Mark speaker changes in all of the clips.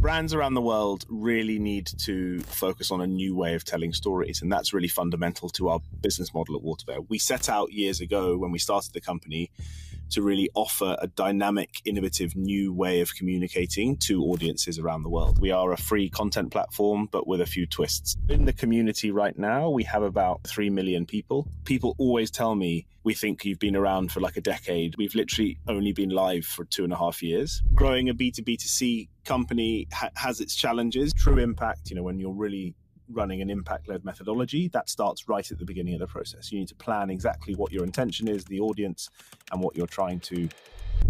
Speaker 1: Brands around the world really need to focus on a new way of telling stories, and that's really fundamental to our business model at WaterBear. We set out years ago when we started the company to really offer a dynamic, innovative, new way of communicating to audiences around the world. We are a free content platform, but with a few twists. In the community right now, we have about 3 million people. People always tell me, we think you've been around for like a decade. We've literally only been live for 2.5 years. Growing a B2B2C company has its challenges. True impact, when you're really running an impact-led methodology, that starts right at the beginning of the process. You need to plan exactly what your intention is, the audience, and what you're trying to.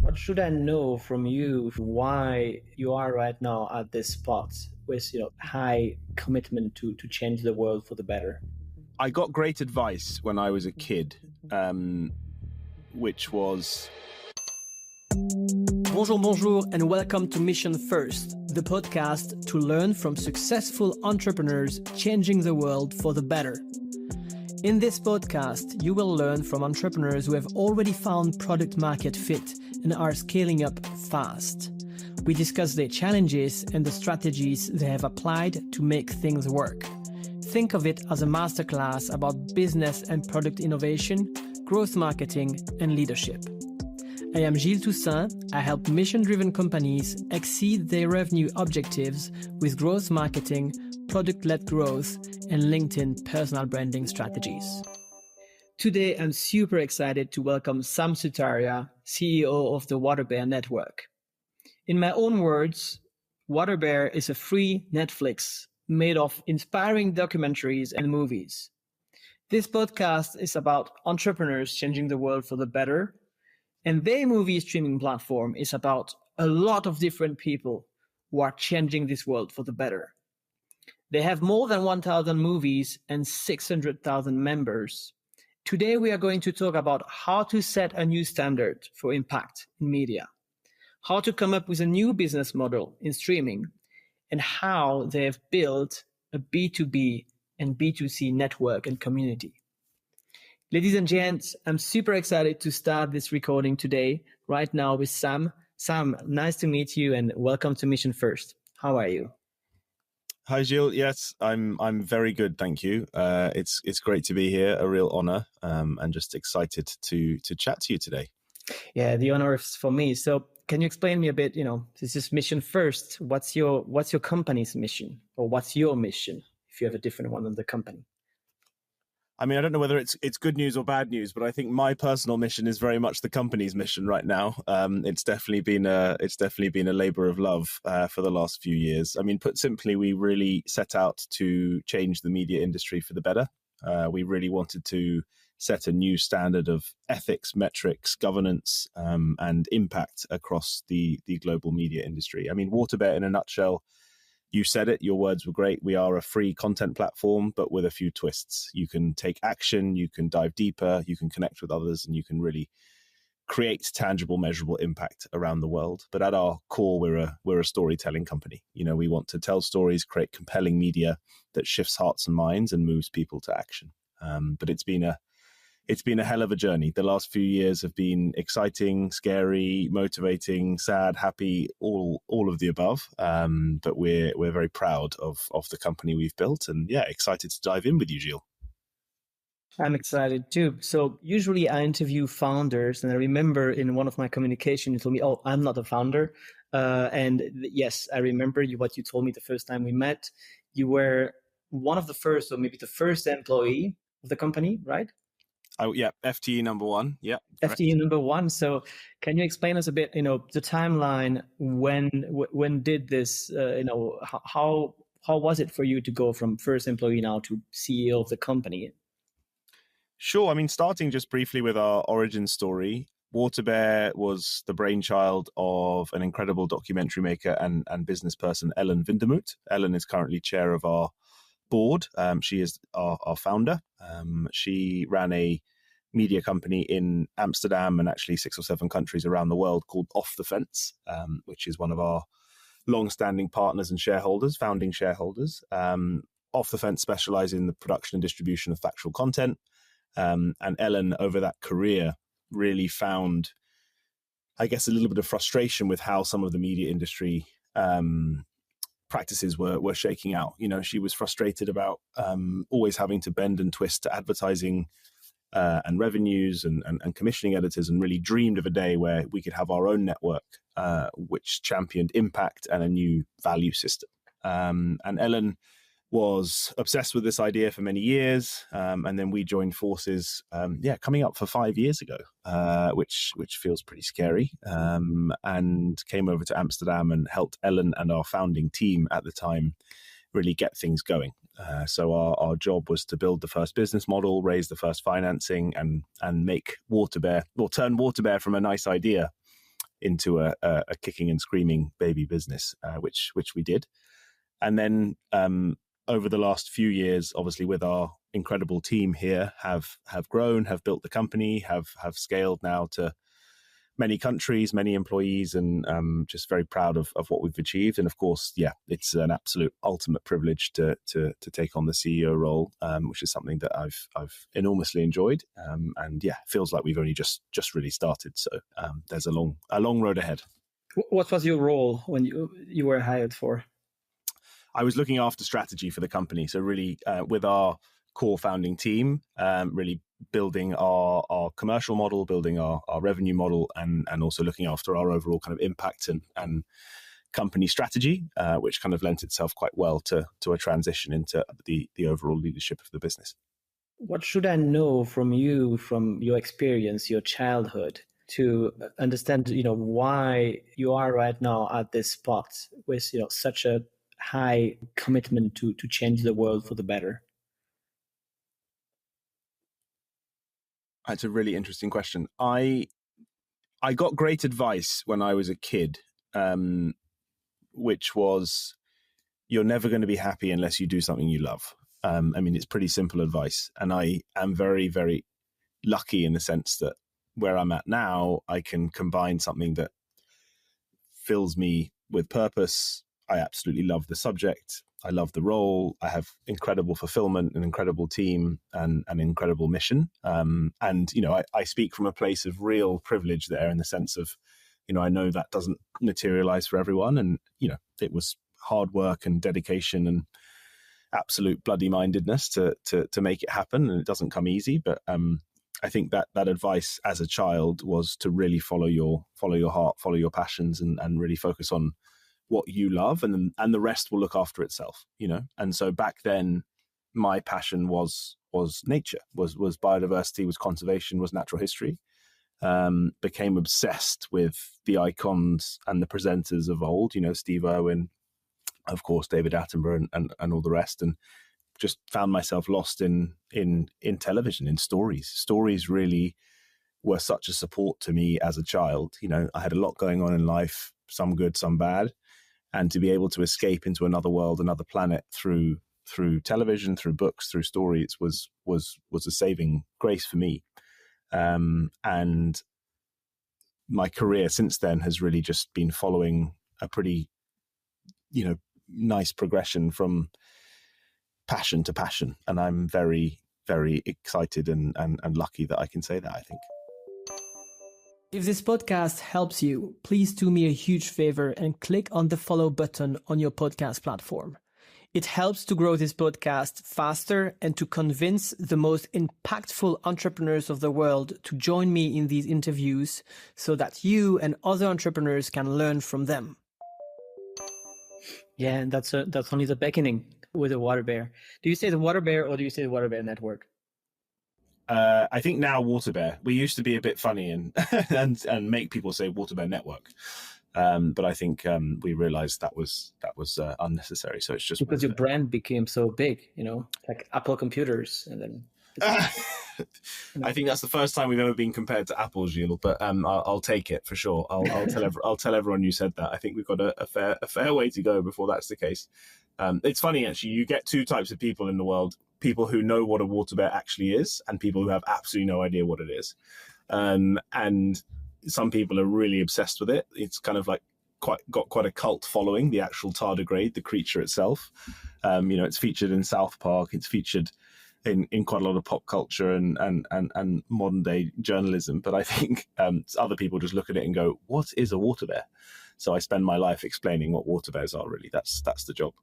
Speaker 2: What should I know from you why you are right now at this spot with high commitment to change the world for the better?
Speaker 1: I got great advice when I was a kid, which was...
Speaker 3: Bonjour, and welcome to Mission First, the podcast to learn from successful entrepreneurs changing the world for the better. In this podcast, you will learn from entrepreneurs who have already found product market fit and are scaling up fast. We discuss their challenges and the strategies they have applied to make things work. Think of it as a masterclass about business and product innovation, growth marketing, and leadership. I am Gilles Toussaint. I help mission-driven companies exceed their revenue objectives with growth marketing, product-led growth, and LinkedIn personal branding strategies. Today, I'm super excited to welcome Sam Sutaria, CEO of the WaterBear Network. In my own words, WaterBear is a free Netflix made of inspiring documentaries and movies. This podcast is about entrepreneurs changing the world for the better, and their movie streaming platform is about a lot of different people who are changing this world for the better. They have more than 1,000 movies and 600,000 members. Today, we are going to talk about how to set a new standard for impact in media, how to come up with a new business model in streaming, and how they have built a B2B and B2C network and community. Ladies and gents, I'm super excited to start this recording today, right now with Sam. Sam, nice to meet you and welcome to Mission First. How are you?
Speaker 1: Hi, Gilles. Yes, I'm very good, thank you. It's great to be here, a real honor, and just excited to chat to you today.
Speaker 2: Yeah, the honor is for me. So can you explain me a bit, this is Mission First. What's your company's mission, or what's your mission if you have a different one than the company?
Speaker 1: I mean, I don't know whether it's good news or bad news, but I think my personal mission is very much the company's mission right now. It's definitely been a labor of love for the last few years. I mean, put simply, we really set out to change the media industry for the better. We really wanted to set a new standard of ethics, metrics, governance, and impact across the global media industry. I mean, WaterBear in a nutshell. You said it, your words were great. We are a free content platform, but with a few twists. You can take action, you can dive deeper, you can connect with others, and you can really create tangible, measurable impact around the world. But at our core, we're a storytelling company. We want to tell stories, create compelling media that shifts hearts and minds and moves people to action. But it's been a hell of a journey. The last few years have been exciting, scary, motivating, sad, happy, all of the above. But we're very proud of the company we've built, and excited to dive in with you, Gilles.
Speaker 2: I'm excited too. So usually I interview founders, and I remember in one of my communications, you told me, "Oh, I'm not a founder." And yes, I remember what you told me the first time we met. You were one of the first, or maybe the first employee of the company, right?
Speaker 1: Oh, yeah. FTE number one. Yeah.
Speaker 2: FTE number one. So can you explain us a bit, the timeline, when did this, how was it for you to go from first employee now to CEO of the company?
Speaker 1: Sure. I mean, starting just briefly with our origin story, WaterBear was the brainchild of an incredible documentary maker and business person, Ellen Vindermoot. Ellen is currently chair of our board. She is our founder. She ran a media company in Amsterdam and actually 6 or 7 countries around the world called Off the Fence, which is one of our long-standing partners and shareholders, founding shareholders. Off the Fence specializes in the production and distribution of factual content. And Ellen, over that career, really found, I guess, a little bit of frustration with how some of the media industry practices were shaking out. She was frustrated about always having to bend and twist to advertising and revenues and commissioning editors, and really dreamed of a day where we could have our own network, which championed impact and a new value system. And Ellen was obsessed with this idea for many years, and then we joined forces, coming up for 5 years ago, which feels pretty scary, and came over to Amsterdam and helped Ellen and our founding team at the time really get things going. So our job was to build the first business model, raise the first financing, and make WaterBear, or turn WaterBear from a nice idea into a kicking and screaming baby business, which we did. And then over the last few years, obviously with our incredible team here, have grown, have built the company, have scaled now to many countries, many employees, and just very proud of what we've achieved. And of course, it's an absolute ultimate privilege to take on the CEO role, which is something that I've enormously enjoyed. And feels like we've only just really started. So there's a long road ahead.
Speaker 2: What was your role when you were hired for?
Speaker 1: I was looking after strategy for the company. So really with our core founding team, really building our commercial model, building our revenue model, and also looking after our overall kind of impact and company strategy, which kind of lent itself quite well to a transition into the overall leadership of the business.
Speaker 2: What should I know from you, from your experience, your childhood, to understand, why you are right now at this spot with, such a high commitment to change the world for the better?
Speaker 1: That's a really interesting question. I got great advice when I was a kid, which was, you're never going to be happy unless you do something you love. It's pretty simple advice. And I am very, very lucky in the sense that where I'm at now, I can combine something that fills me with purpose. I absolutely love the subject. I love the role. I have incredible fulfillment, an incredible team, and an incredible mission. I speak from a place of real privilege there, in the sense of, I know that doesn't materialize for everyone. And, it was hard work and dedication and absolute bloody mindedness to make it happen. And it doesn't come easy. But I think that advice as a child was to really follow your heart, follow your passions, and really focus on what you love, and the rest will look after itself, And so back then, my passion was nature, was biodiversity, was conservation, was natural history. Became obsessed with the icons and the presenters of old, Steve Irwin, of course, David Attenborough, and all the rest, and just found myself lost in television, in stories. Stories really were such a support to me as a child. I had a lot going on in life, some good, some bad. And to be able to escape into another world, another planet through television, through books, through stories was a saving grace for me. And my career since then has really just been following a pretty, nice progression from passion to passion. And I'm very, very excited and lucky that I can say that, I think.
Speaker 3: If this podcast helps you, please do me a huge favor and click on the follow button on your podcast platform. It helps to grow this podcast faster and to convince the most impactful entrepreneurs of the world to join me in these interviews, so that you and other entrepreneurs can learn from them.
Speaker 2: Yeah, and that's only the beginning with the WaterBear. Do you say the WaterBear or do you say the WaterBear Network?
Speaker 1: I think now WaterBear. We used to be a bit funny and make people say WaterBear Network, but I think we realized that was unnecessary. So it's just
Speaker 2: because your brand became so big, like Apple computers, and then.
Speaker 1: I think that's the first time we've ever been compared to Apple, Gilles. But I'll take it for sure. I'll tell everyone you said that. I think we've got a fair way to go before that's the case. It's funny, actually. You get two types of people in the world: people who know what a WaterBear actually is, and people who have absolutely no idea what it is. And some people are really obsessed with it. It's kind of like got quite a cult following, the actual tardigrade, the creature itself. It's featured in South Park. It's featured in quite a lot of pop culture and modern day journalism. But I think other people just look at it and go, what is a WaterBear? So I spend my life explaining what water bears are. Really, that's the job.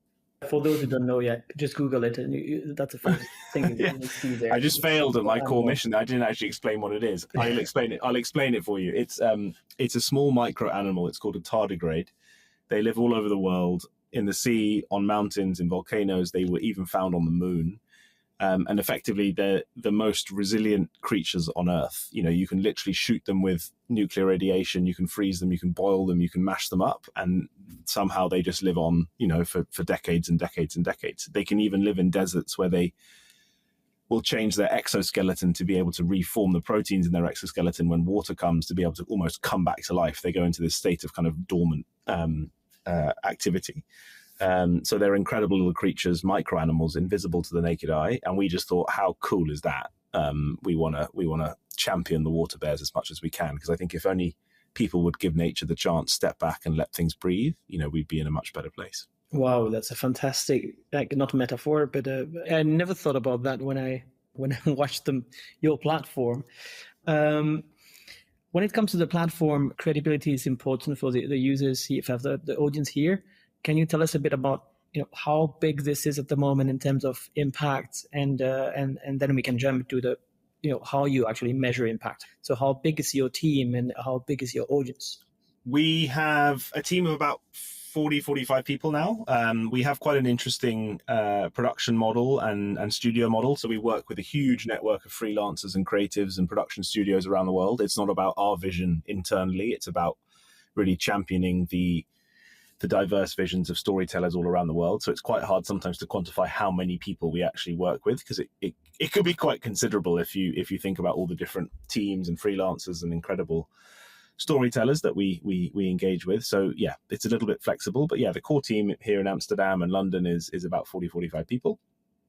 Speaker 2: For those who don't know yet, just Google it, and that's the first thing
Speaker 1: Yeah.
Speaker 2: you see there.
Speaker 1: I just failed at my core mission. I didn't actually explain what it is. I'll explain it for you. It's a small micro animal. It's called a tardigrade. They live all over the world, in the sea, on mountains, in volcanoes. They were even found on the moon. And effectively, they're the most resilient creatures on Earth. You know, you can literally shoot them with nuclear radiation, you can freeze them, you can boil them, you can mash them up, and somehow they just live on, you know, for decades and decades and decades. They can even live in deserts where they will change their exoskeleton to be able to reform the proteins in their exoskeleton when water comes, to be able to almost come back to life. They go into this state of kind of dormant activity. So they're incredible little creatures, micro animals, invisible to the naked eye. And we just thought, how cool is that? We want to champion the water bears as much as we can, because I think if only people would give nature the chance, step back and let things breathe, you know, we'd be in a much better place.
Speaker 2: Wow, that's a fantastic, like, not metaphor, but I never thought about that when I watched your platform. When it comes to the platform, credibility is important for the users. If I have the audience here, can you tell us a bit about, you know, how big this is at the moment in terms of impact, and then we can jump to the, you know, how you actually measure impact. So how big is your team and how big is your audience?
Speaker 1: We have a team of about 45 people now. We have quite an interesting production model and studio model. So we work with a huge network of freelancers and creatives and production studios around the world. It's not about our vision internally. It's about really championing the diverse visions of storytellers all around the world. So it's quite hard sometimes to quantify how many people we actually work with, because it could be quite considerable if you think about all the different teams and freelancers and incredible storytellers that we engage with. So yeah, it's a little bit flexible, but yeah, the core team here in Amsterdam and London is about 45 people.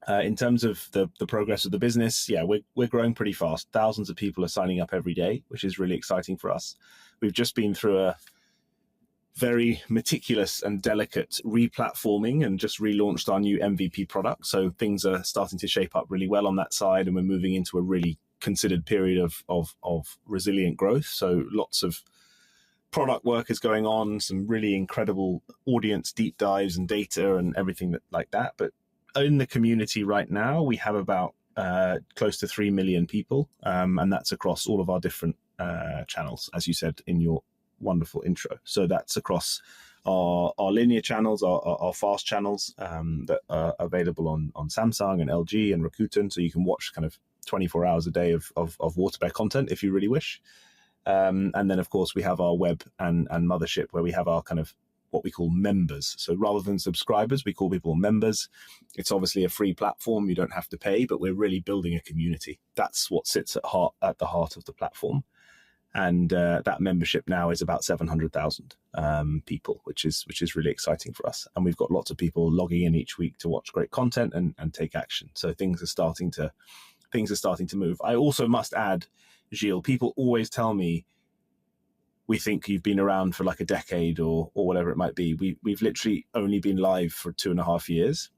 Speaker 1: In terms of the progress of the business, yeah, we're growing pretty fast. Thousands of people are signing up every day, which is really exciting for us. We've just been through a very meticulous and delicate replatforming and just relaunched our new MVP product. So things are starting to shape up really well on that side, and we're moving into a really considered period of resilient growth. So lots of product work is going on, some really incredible audience deep dives and data and everything like that. But in the community right now, we have about close to 3 million people, and that's across all of our different channels, as you said in your wonderful intro. So that's across our linear channels, our fast channels that are available on Samsung and LG and Rakuten. So you can watch kind of 24 hours a day of WaterBear content if you really wish. And then, of course, we have our web and mothership, where we have our kind of what we call members. So rather than subscribers, we call people members. It's obviously a free platform. You don't have to pay, but we're really building a community. That's what sits at the heart of the platform. And that membership now is about 700,000 people, which is really exciting for us. And we've got lots of people logging in each week to watch great content and take action. So things are starting to move. I also must add, Gilles, people always tell me, we think you've been around for like a decade or whatever it might be. We've literally only been live for 2.5 years.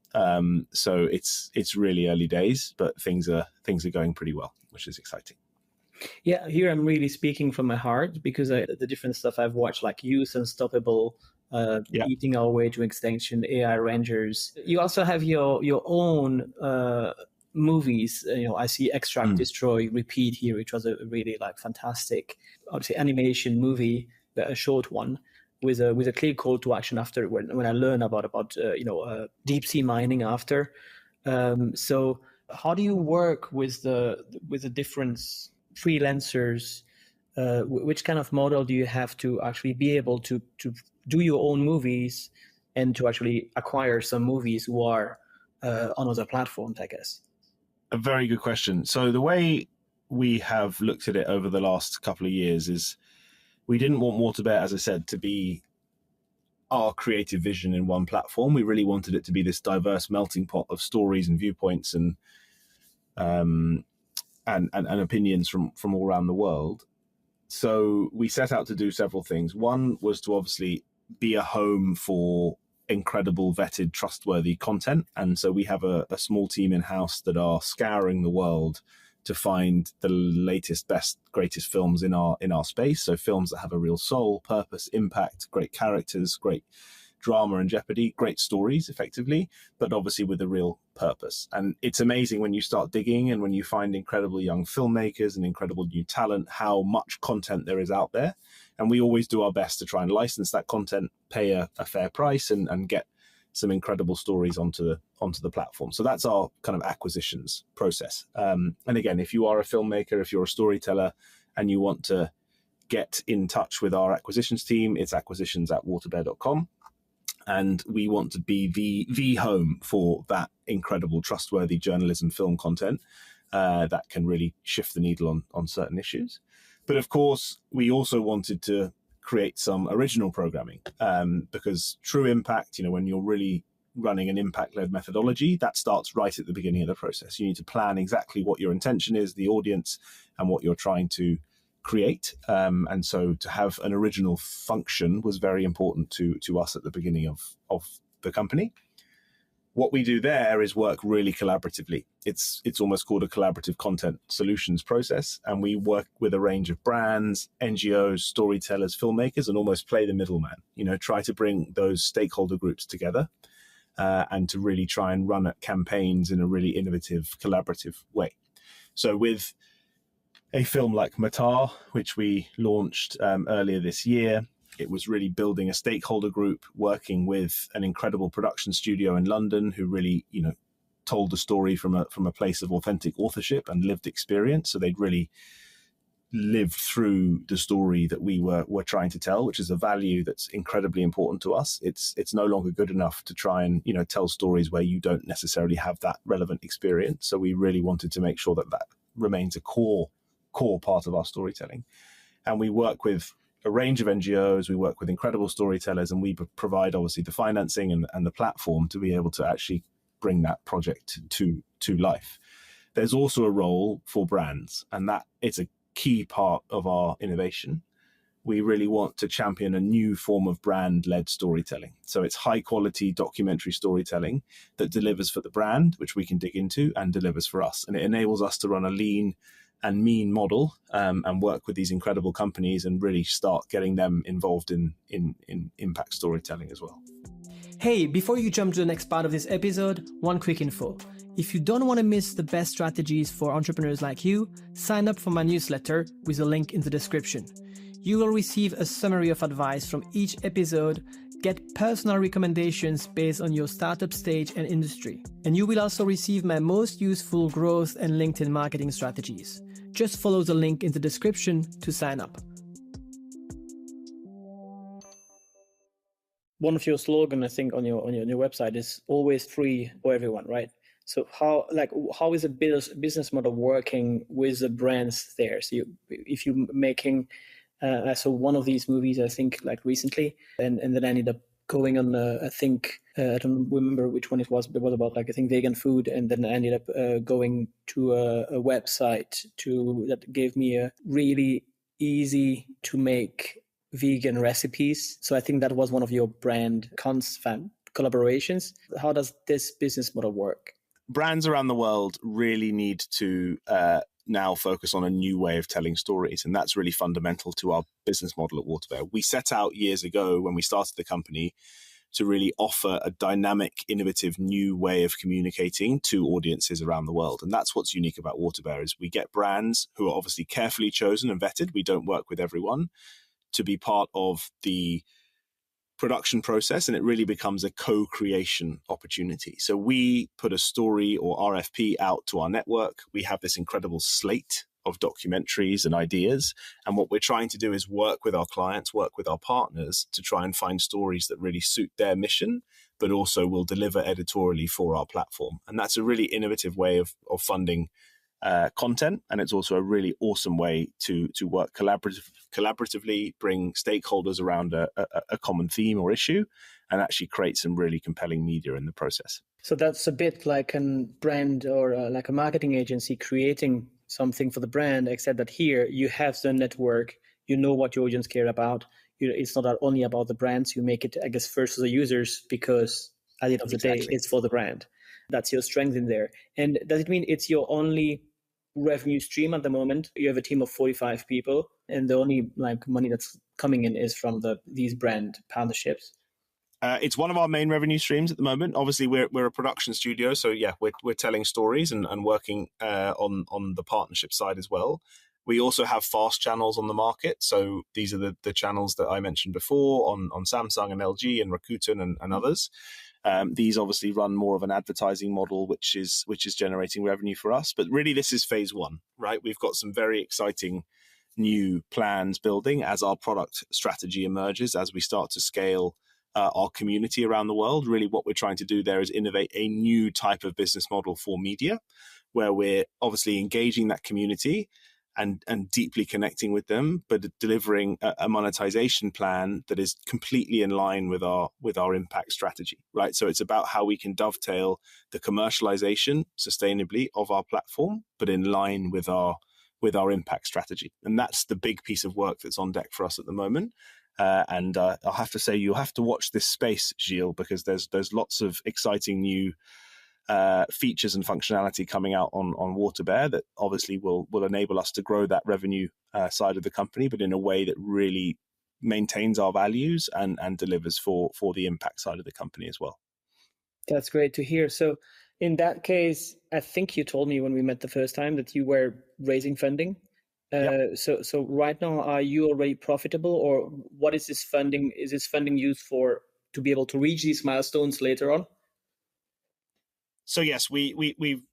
Speaker 1: So it's really early days, but things are going pretty well, which is exciting.
Speaker 2: Yeah, here I'm really speaking from my heart, because the different stuff I've watched, like Youth Unstoppable, Eating Our Way to Extinction, AI Rangers. You also have your own movies. You know, I see Extract, Destroy, Repeat here, which was a really like fantastic, I would say, animation movie, a short one with a clear call to action after when I learn about deep sea mining after. So how do you work with the different freelancers? Which kind of model do you have to actually be able to do your own movies and to actually acquire some movies who are on other platforms, I guess?
Speaker 1: A very good question. So the way we have looked at it over the last couple of years is we didn't want WaterBear, as I said, to be our creative vision in one platform. We really wanted it to be this diverse melting pot of stories and viewpoints and opinions from all around the world. So we set out to do several things. One was to obviously be a home for incredible, vetted, trustworthy content. And so we have a small team in-house that are scouring the world to find the latest, best, greatest films in our space. So films that have a real soul, purpose, impact, great characters, great drama and jeopardy, great stories, effectively, but obviously with a real purpose. And it's amazing when you start digging and when you find incredible young filmmakers and incredible new talent, how much content there is out there. And we always do our best to try and license that content, pay a fair price, and get some incredible stories onto the platform. So that's our kind of acquisitions process. And again, if you are a filmmaker, if you're a storyteller, and you want to get in touch with our acquisitions team, it's acquisitions@waterbear.com. And we want to be the home for that incredible, trustworthy journalism film content that can really shift the needle on certain issues. But of course, we also wanted to create some original programming because true impact, when you're really running an impact-led methodology, that starts right at the beginning of the process. You need to plan exactly what your intention is, the audience, and what you're trying to create. And so to have an original function was very important to us at the beginning of the company. What we do there is work really collaboratively. It's almost called a collaborative content solutions process. And we work with a range of brands, NGOs, storytellers, filmmakers, and almost play the middleman, try to bring those stakeholder groups together and to really try and run campaigns in a really innovative, collaborative way. So with a film like Matar, which we launched earlier this year, it was really building a stakeholder group, working with an incredible production studio in London who really, told the story from a place of authentic authorship and lived experience. So they'd really lived through the story that we were trying to tell, which is a value that's incredibly important to us. It's no longer good enough to try and, tell stories where you don't necessarily have that relevant experience. So we really wanted to make sure that remains a core part of our storytelling. And we work with a range of NGOs, we work with incredible storytellers, and we provide obviously the financing and the platform to be able to actually bring that project to life. There's also a role for brands, and that it's a key part of our innovation. We really want to champion a new form of brand-led storytelling. So it's high-quality documentary storytelling that delivers for the brand, which we can dig into, and delivers for us. And it enables us to run a lean and mean model and work with these incredible companies and really start getting them involved in impact storytelling as well.
Speaker 3: Hey, before you jump to the next part of this episode, one quick info. If you don't want to miss the best strategies for entrepreneurs like you, sign up for my newsletter with a link in the description. You will receive a summary of advice from each episode, get personal recommendations based on your startup stage and industry. And you will also receive my most useful growth and LinkedIn marketing strategies. Just follow the link in the description to sign up.
Speaker 2: One of your slogan, I think, on your website is always free for everyone, right? So how is a business model working with the brands there? So if you're making, I saw one of these movies, I think, like recently, and then I ended up going on, I think, I don't remember which one it was, but it was about, like, I think, vegan food. And then I ended up going to a website that gave me a really easy to make vegan recipes. So I think that was one of your brand collaborations. How does this business model work?
Speaker 1: Brands around the world really need to now focus on a new way of telling stories. And that's really fundamental to our business model at WaterBear. We set out years ago when we started the company to really offer a dynamic, innovative, new way of communicating to audiences around the world. And that's what's unique about WaterBear is we get brands who are obviously carefully chosen and vetted. We don't work with everyone to be part of the production process, and it really becomes a co-creation opportunity. So we put a story or RFP out to our network. We have this incredible slate of documentaries and ideas. And what we're trying to do is work with our clients, work with our partners to try and find stories that really suit their mission, but also will deliver editorially for our platform. And that's a really innovative way of funding content. And it's also a really awesome way to work collaboratively, bring stakeholders around a common theme or issue, and actually create some really compelling media in the process.
Speaker 2: So that's a bit like a brand or like a marketing agency creating something for the brand, except that here you have the network, you know what your audience care about. It's not only about the brands, you make it, I guess, first for the users, because at the end of the day, it's for the brand. That's your strength in there. And does it mean it's your only revenue stream at the moment. You have a team of 45 people, and the only money that's coming in is from these brand partnerships.
Speaker 1: It's one of our main revenue streams at the moment. Obviously, we're a production studio, so yeah, we're telling stories and working on the partnership side as well. We also have fast channels on the market. So these are the channels that I mentioned before on Samsung and LG and Rakuten and others. These obviously run more of an advertising model, which is generating revenue for us. But really, this is phase one, right? We've got some very exciting new plans building as our product strategy emerges, as we start to scale our community around the world. Really, what we're trying to do there is innovate a new type of business model for media, where we're obviously engaging that community and deeply connecting with them, but delivering a monetization plan that is completely in line with our impact strategy, right? So it's about how we can dovetail the commercialization sustainably of our platform, but in line with our impact strategy. And that's the big piece of work that's on deck for us at the moment. And I'll have to say, you'll have to watch this space, Gilles, because there's lots of exciting new features and functionality coming out on WaterBear that obviously will enable us to grow that revenue side of the company, but in a way that really maintains our values and delivers for the impact side of the company as well.
Speaker 2: That's great to hear. So in that case, I think you told me when we met the first time that you were raising funding.
Speaker 1: Yep.
Speaker 2: So right now, are you already profitable, or what is this funding? Is this funding used for to be able to reach these milestones later on?
Speaker 1: So yes, we've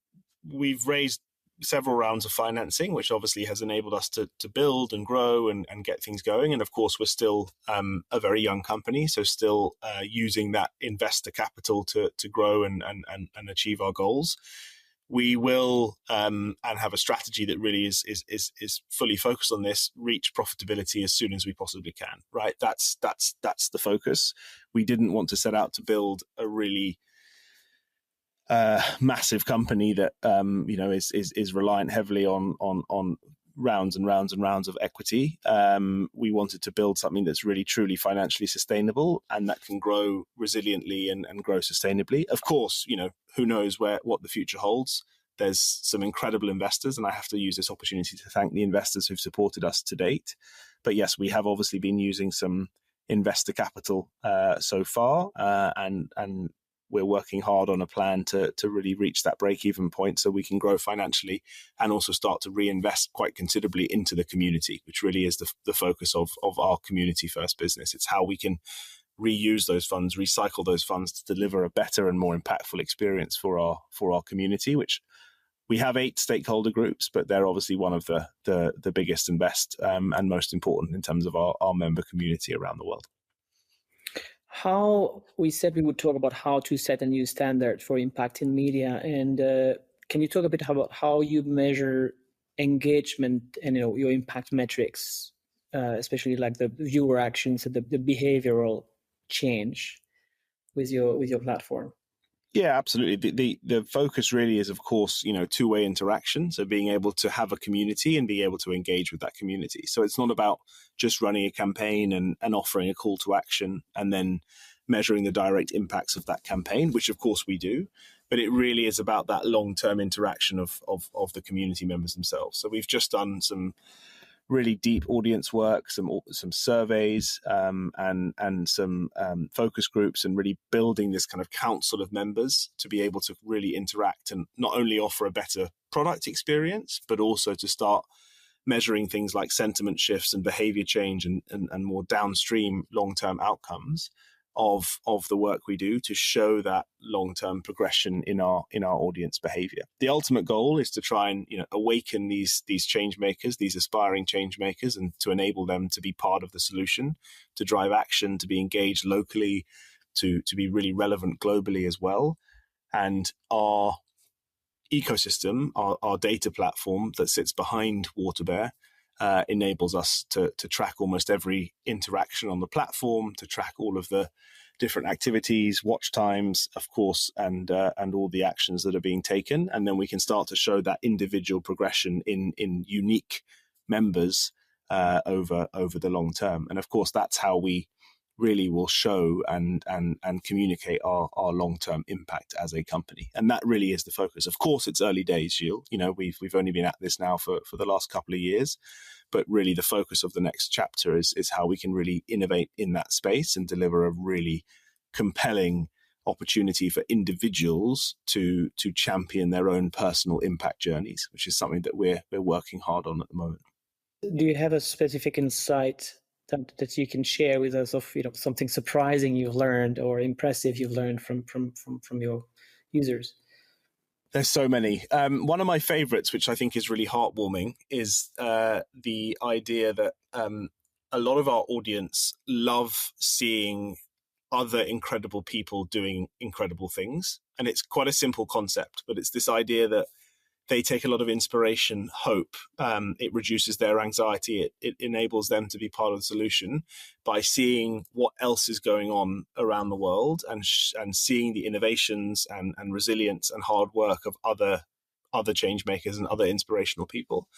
Speaker 1: raised several rounds of financing, which obviously has enabled us to build and grow and get things going. And of course, we're still a very young company, so still using that investor capital to grow and achieve our goals. We will and have a strategy that really is fully focused on this, reach profitability as soon as we possibly can. Right, that's the focus. We didn't want to set out to build a really massive company that is reliant heavily on rounds and rounds and rounds of equity. We wanted to build something that's really truly financially sustainable and that can grow resiliently and grow sustainably. Of course, who knows what the future holds. There's some incredible investors, and I have to use this opportunity to thank the investors who've supported us to date. But yes, we have obviously been using some investor capital so far, and we're working hard on a plan to really reach that break-even point so we can grow financially and also start to reinvest quite considerably into the community, which really is the focus of our community-first business. It's how we can reuse those funds, recycle those funds to deliver a better and more impactful experience for our community, which we have 8 stakeholder groups, but they're obviously one of the biggest and best and most important in terms of our member community around the world.
Speaker 2: How we said we would talk about how to set a new standard for impact in media, and can you talk a bit about how you measure engagement and your impact metrics, especially like the viewer actions and the behavioral change with your platform?
Speaker 1: Yeah, absolutely. The focus really is, of course, two-way interaction. So being able to have a community and be able to engage with that community. So it's not about just running a campaign and offering a call to action and then measuring the direct impacts of that campaign, which of course we do. But it really is about that long-term interaction of the community members themselves. So we've just done some really deep audience work, some surveys, and some focus groups, and really building this kind of council of members to be able to really interact and not only offer a better product experience, but also to start measuring things like sentiment shifts and behavior change and more downstream long-term outcomes of the work we do to show that long-term progression in our audience behavior. The ultimate goal is to try and awaken these change makers, these aspiring change makers, and to enable them to be part of the solution, to drive action, to be engaged locally, to be really relevant globally as well. And our ecosystem, our data platform that sits behind WaterBear, enables us to track almost every interaction on the platform, to track all of the different activities, watch times, of course, and all the actions that are being taken. And then we can start to show that individual progression in unique members over the long term. And of course, that's how we really will show and communicate our long-term impact as a company. And that really is the focus. Of course, it's early days, Gilles. We've only been at this now for the last couple of years, but really the focus of the next chapter is how we can really innovate in that space and deliver a really compelling opportunity for individuals to champion their own personal impact journeys, which is something that we're working hard on at the moment.
Speaker 2: Do you have a specific insight that you can share with us of something surprising you've learned or impressive you've learned from your users?
Speaker 1: There's so many. One of my favorites, which I think is really heartwarming, is the idea that a lot of our audience love seeing other incredible people doing incredible things. And it's quite a simple concept, but it's this idea that they take a lot of inspiration, hope. It reduces their anxiety. It enables them to be part of the solution by seeing what else is going on around the world and seeing the innovations and resilience and hard work of other change makers and other inspirational people.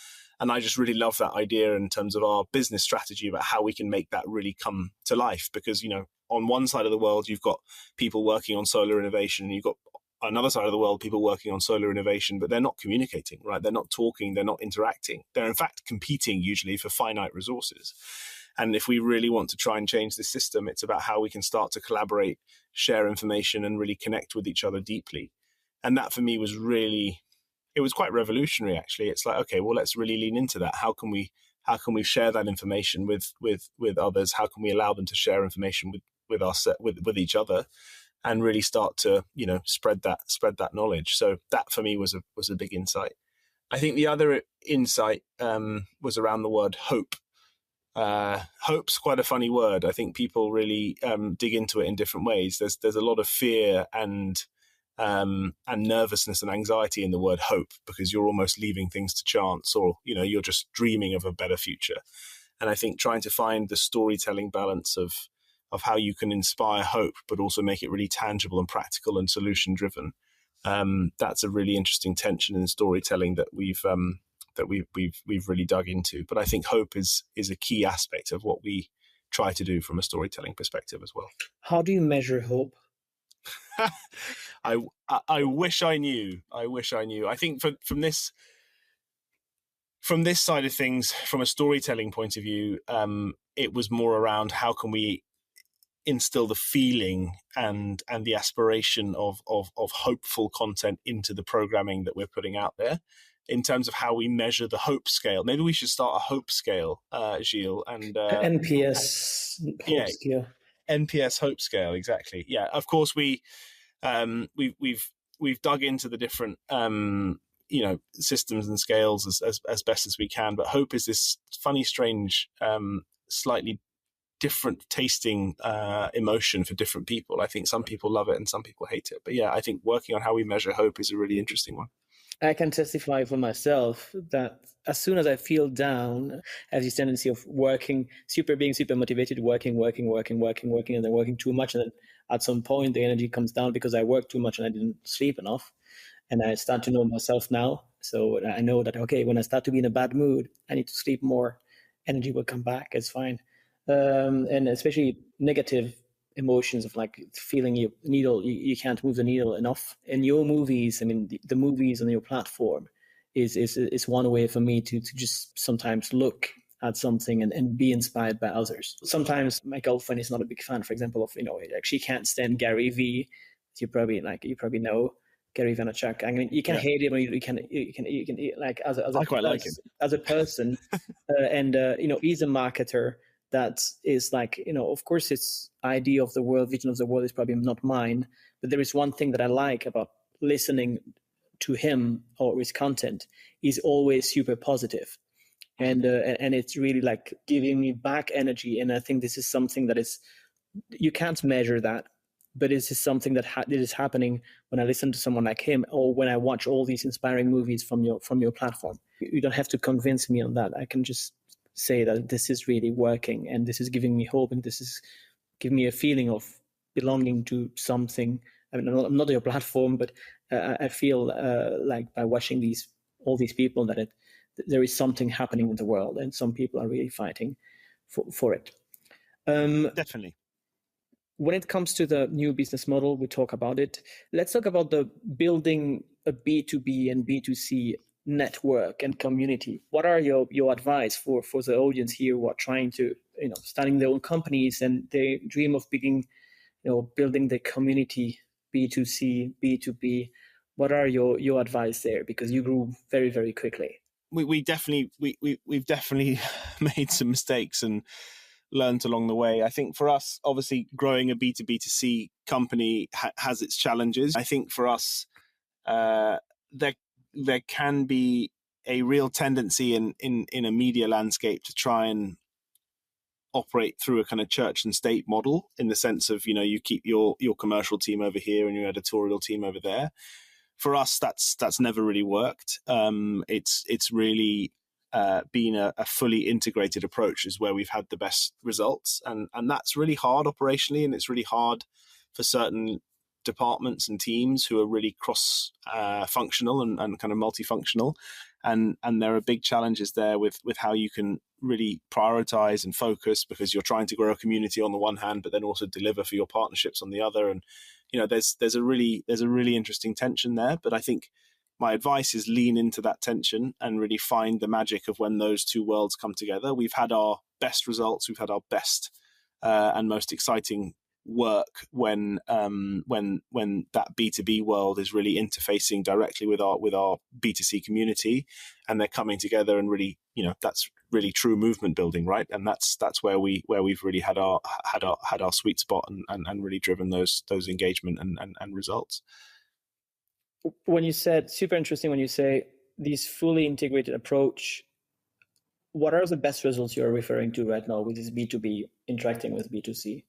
Speaker 1: And I just really love that idea in terms of our business strategy about how we can make that really come to life. Because, on one side of the world, you've got people working on solar innovation, and you've got another side of the world, people working on solar innovation, but they're not communicating, right? They're not talking, they're not interacting. They're in fact competing usually for finite resources. And if we really want to try and change this system, it's about how we can start to collaborate, share information, and really connect with each other deeply. And that for me was it was quite revolutionary, actually. It's like, okay, well, let's really lean into that. How can we share that information with others? How can we allow them to share information with each other? And really start to, spread that knowledge. So that for me was a big insight. I think the other insight was around the word hope. Hope's quite a funny word. I think people really dig into it in different ways. There's a lot of fear and nervousness and anxiety in the word hope, because you're almost leaving things to chance, or you're just dreaming of a better future. And I think trying to find the storytelling balance of how you can inspire hope, but also make it really tangible and practical and solution driven. That's a really interesting tension in storytelling that we've really dug into. But I think hope is a key aspect of what we try to do from a storytelling perspective as well.
Speaker 2: How do you measure hope?
Speaker 1: I wish I knew. I think from this side of things, from a storytelling point of view, it was more around how can we instill the feeling and the aspiration of hopeful content into the programming that we're putting out there. In terms of how we measure the hope scale, maybe we should start a hope scale, Gilles, and
Speaker 2: NPS hope scale.
Speaker 1: NPS hope scale, exactly. Yeah, of course we've dug into the different systems and scales as best as we can, but hope is this funny, strange, slightly different tasting emotion for different people. I think some people love it and some people hate it. But yeah, I think working on how we measure hope is a really interesting one.
Speaker 2: I can testify for myself that as soon as I feel down, I have this tendency of being super motivated, working, and then working too much. And then at some point, the energy comes down because I worked too much and I didn't sleep enough. And I start to know myself now. So I know that, okay, when I start to be in a bad mood, I need to sleep more. Energy will come back. It's fine. And especially negative emotions of like feeling you can't move the needle enough. In your movies, I mean, the movies on your platform is one way for me to just sometimes look at something and be inspired by others. Sometimes my girlfriend is not a big fan, for example, of like she can't stand Gary V. You probably know Gary Vaynerchuk. I mean, you can hate him, or you can like as
Speaker 1: I quite like him
Speaker 2: as a person, and he's a marketer. That is like, of course, his idea of the world, vision of the world is probably not mine. But there is one thing that I like about listening to him or his content. He's always super positive. And it's really like giving me back energy. And I think this is something that you can't measure that. But this is something that is happening when I listen to someone like him, or when I watch all these inspiring movies from your platform. You don't have to convince me on that. I can just say that this is really working, and this is giving me hope, and this is giving me a feeling of belonging to something. I mean, I'm not your platform, but I feel like by watching all these people that there is something happening in the world, and some people are really fighting for it.
Speaker 1: Definitely.
Speaker 2: when it comes to the new business model, we talk about it. Let's talk about the building a B2B and B2C network and community. What are your advice for the audience here who are trying to, starting their own companies and they dream of building the community B2C, B2B? What are your advice there? Because you grew very, very quickly.
Speaker 1: We've definitely made some mistakes and learned along the way. I think for us, obviously, growing a B2B2C company has its challenges. I think for us, there can be a real tendency in a media landscape to try and operate through a kind of church and state model, in the sense of, you keep your commercial team over here and your editorial team over there. For us, that's never really worked. It's really been a fully integrated approach is where we've had the best results, and that's really hard operationally, and it's really hard for certain departments and teams who are really cross functional and kind of multifunctional, and there are big challenges there with how you can really prioritize and focus, because you're trying to grow a community on the one hand, but then also deliver for your partnerships on the other. And there's a really interesting tension there. But I think my advice is lean into that tension and really find the magic of when those two worlds come together. We've had our best results, we've had our best and most exciting work when that B2B world is really interfacing directly with our B2C community, and they're coming together and really, that's really true movement building, right? And that's where we've really had our sweet spot and really driven those engagement and results.
Speaker 2: When you said, super interesting, when you say this fully integrated approach, what are the best results you're referring to right now with this B2B interacting with B2C?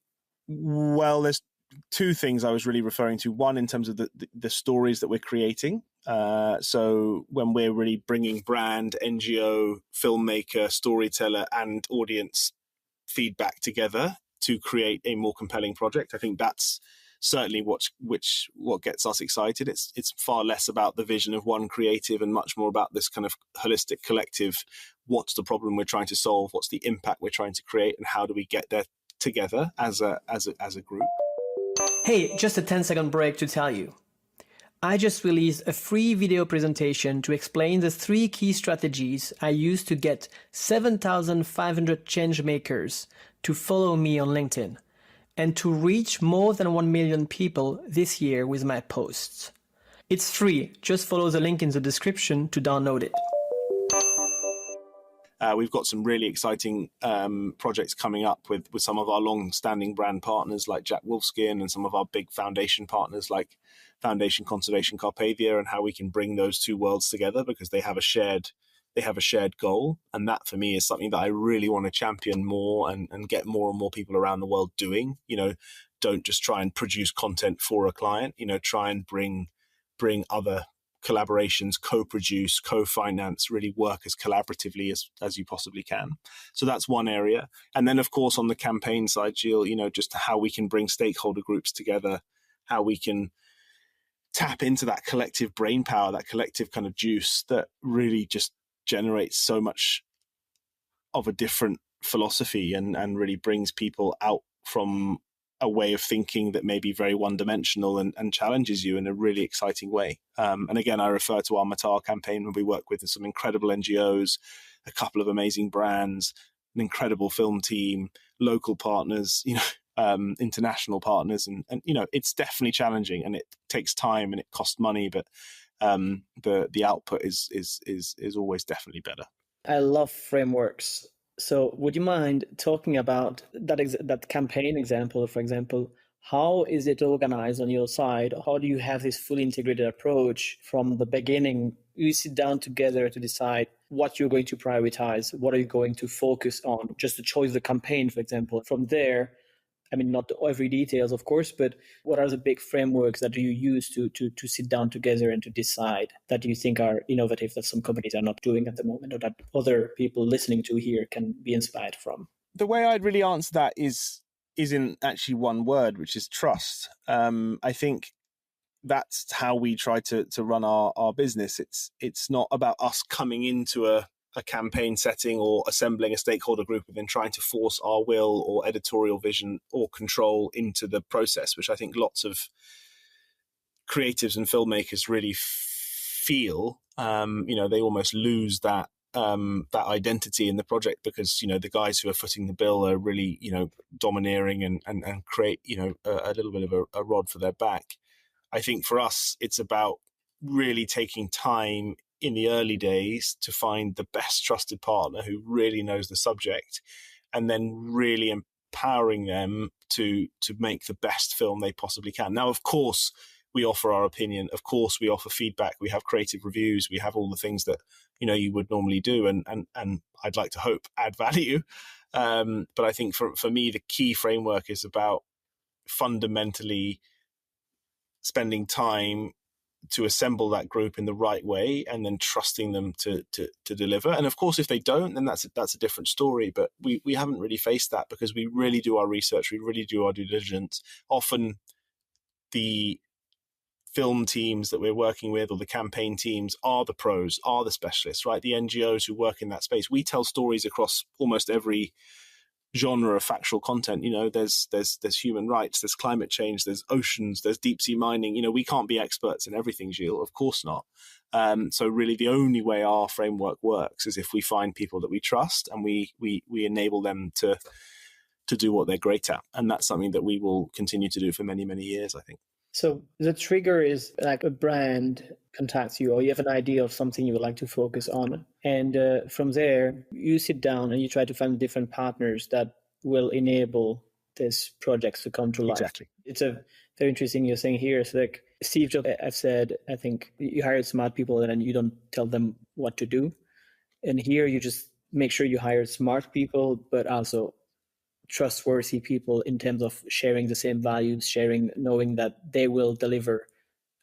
Speaker 1: Well, there's two things I was really referring to. One, in terms of the stories that we're creating. So when we're really bringing brand, NGO, filmmaker, storyteller, and audience feedback together to create a more compelling project, I think that's certainly what gets us excited. It's far less about the vision of one creative and much more about this kind of holistic collective. What's the problem we're trying to solve? What's the impact we're trying to create? And how do we get there together as a group?
Speaker 3: Hey, just a 10-second break to tell you. I just released a free video presentation to explain the 3 key strategies I use to get 7,500 change makers to follow me on LinkedIn and to reach more than 1 million people this year with my posts. It's free. Just follow the link in the description to download it.
Speaker 1: We've got some really exciting projects coming up with some of our long-standing brand partners like Jack Wolfskin, and some of our big foundation partners like Foundation Conservation Carpathia, and how we can bring those two worlds together because they have a shared goal. And that for me is something that I really want to champion more and get more and more people around the world doing. Don't just try and produce content for a client, try and bring other collaborations, co-produce, co-finance, really work as collaboratively as you possibly can. So that's one area. And then, of course, on the campaign side, Gilles, just how we can bring stakeholder groups together, how we can tap into that collective brain power, that collective kind of juice that really just generates so much of a different philosophy and really brings people out from a way of thinking that may be very one-dimensional and challenges you in a really exciting way. And again, I refer to our Matar campaign, where we work with some incredible NGOs, a couple of amazing brands, an incredible film team, local partners, international partners. And it's definitely challenging, and it takes time and it costs money, but the output is always definitely better.
Speaker 2: I love frameworks. So would you mind talking about that campaign example, for example? How is it organized on your side? How do you have this fully integrated approach from the beginning? You sit down together to decide what you're going to prioritize, what are you going to focus on, just to choose the campaign, for example. From there, I mean, not every details, of course, but what are the big frameworks that you use to sit down together and to decide that you think are innovative, that some companies are not doing at the moment, or that other people listening to here can be inspired from?
Speaker 1: The way I'd really answer that is in actually one word, which is trust. I think that's how we try to run our business. It's not about us coming into a a campaign setting or assembling a stakeholder group and then trying to force our will or editorial vision or control into the process, which I think lots of creatives and filmmakers really feel. They almost lose that identity in the project because, the guys who are footing the bill are really, domineering and create, a little bit of a rod for their back. I think for us, it's about really taking time in the early days to find the best trusted partner who really knows the subject, and then really empowering them to make the best film they possibly can. Now, of course, we offer our opinion. Of course, we offer feedback. We have creative reviews. We have all the things that, you would normally do. And I'd like to hope add value. But I think for me, the key framework is about fundamentally spending time to assemble that group in the right way and then trusting them to deliver. And of course, if they don't, then that's a different story. But we haven't really faced that because we really do our research. We really do our due diligence. Often the film teams that we're working with or the campaign teams are the pros, are the specialists, right? The NGOs who work in that space. We tell stories across almost every genre of factual content. There's human rights, there's climate change, there's oceans, there's deep sea mining. We can't be experts in everything, Gilles, of course not. So really the only way our framework works is if we find people that we trust and we enable them to do what they're great at. And that's something that we will continue to do for many, many years, I think.
Speaker 2: So the trigger is like a brand contacts you or you have an idea of something you would like to focus on. And from there, you sit down and you try to find different partners that will enable these projects to come to life.
Speaker 1: Exactly.
Speaker 2: It's a very interesting you're saying here. It's like Steve Jobs, I've said, I think you hire smart people and then you don't tell them what to do. And here you just make sure you hire smart people, but also trustworthy people in terms of sharing the same values, knowing that they will deliver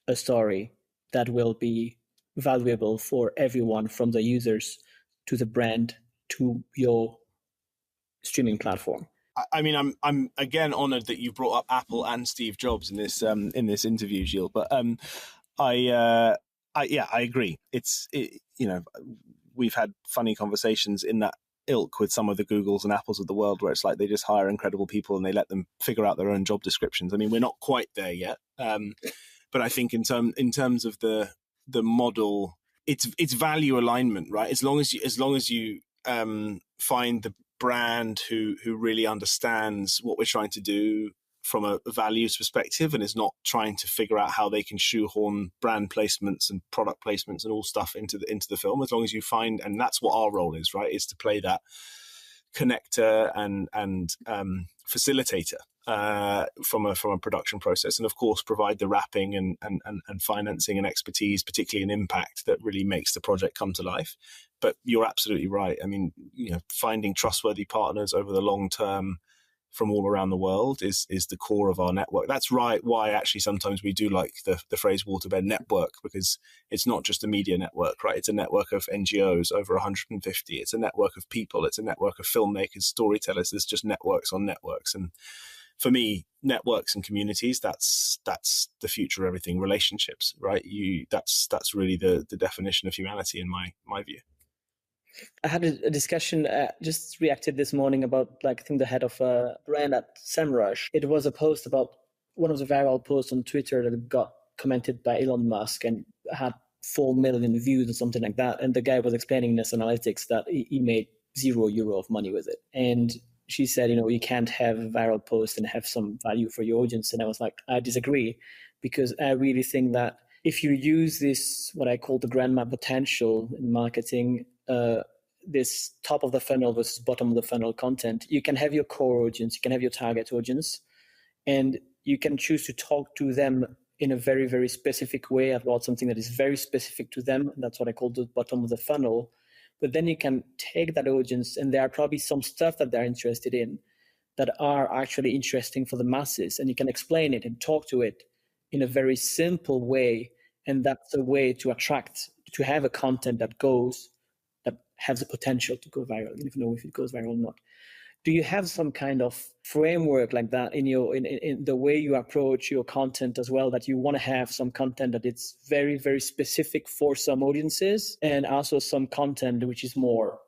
Speaker 2: a story that will be valuable for everyone, from the users to the brand to your streaming platform.
Speaker 1: I mean, I'm again honored that you brought up Apple and Steve Jobs in this interview, Gilles. But I agree. We've had funny conversations in that ilk with some of the Googles and Apples of the world, where it's like they just hire incredible people and they let them figure out their own job descriptions. I mean, we're not quite there yet, but I think in terms of the model, it's value alignment, right? As long as you find the brand who really understands what we're trying to do from a values perspective and is not trying to figure out how they can shoehorn brand placements and product placements and all stuff into the film. As long as you find, and that's what our role is, right, is to play that connector and facilitator from a production process, and of course provide the wrapping and financing and expertise, particularly in impact, that really makes the project come to life. But you're absolutely right. I mean, finding trustworthy partners over the long term from all around the world is the core of our network. That's right. Why actually sometimes we do like the phrase WaterBear Network, because it's not just a media network, right? It's a network of NGOs, over 150. It's a network of people. It's a network of filmmakers, storytellers. There's just networks on networks. And for me, networks and communities, that's the future of everything. Relationships, right? That's really the definition of humanity in my view.
Speaker 2: I had a discussion, just reacted this morning about, I think the head of a brand at SEMrush. It was a post about one of the viral posts on Twitter that got commented by Elon Musk and had 4 million views or something like that. And the guy was explaining in his analytics that he made €0 of money with it. And she said, you can't have a viral post and have some value for your audience. And I was like, I disagree, because I really think that if you use this, what I call the grandma potential in marketing, this top of the funnel versus bottom of the funnel content, you can have your core audience, you can have your target audience, and you can choose to talk to them in a very, very specific way about something that is very specific to them. And that's what I call the bottom of the funnel. But then you can take that audience, and there are probably some stuff that they're interested in that are actually interesting for the masses, and you can explain it and talk to it in a very simple way. And that's a way to attract, to have a content that has the potential to go viral, even though if it goes viral or not. Do you have some kind of framework like that in your in the way you approach your content as well, that you want to have some content that it's very, very specific for some audiences, and also some content which is more,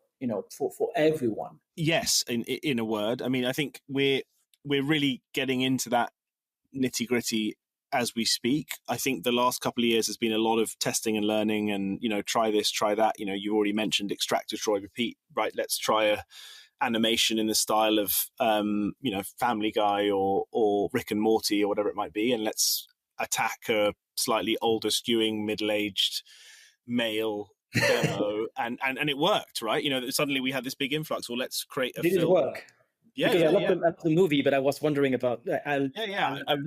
Speaker 2: for everyone?
Speaker 1: Yes, in a word. I mean, I think we're really getting into that nitty-gritty as we speak. I think the last couple of years has been a lot of testing and learning and, try this, try that. You already mentioned extract, destroy, repeat, right? Let's try a animation in the style of, Family Guy or Rick and Morty or whatever it might be. And let's attack a slightly older skewing middle-aged male demo. and it worked, right? Suddenly we had this big influx. Well, let's create a film. Did it work?
Speaker 2: Yeah, because I love the movie, but I was wondering about.
Speaker 1: I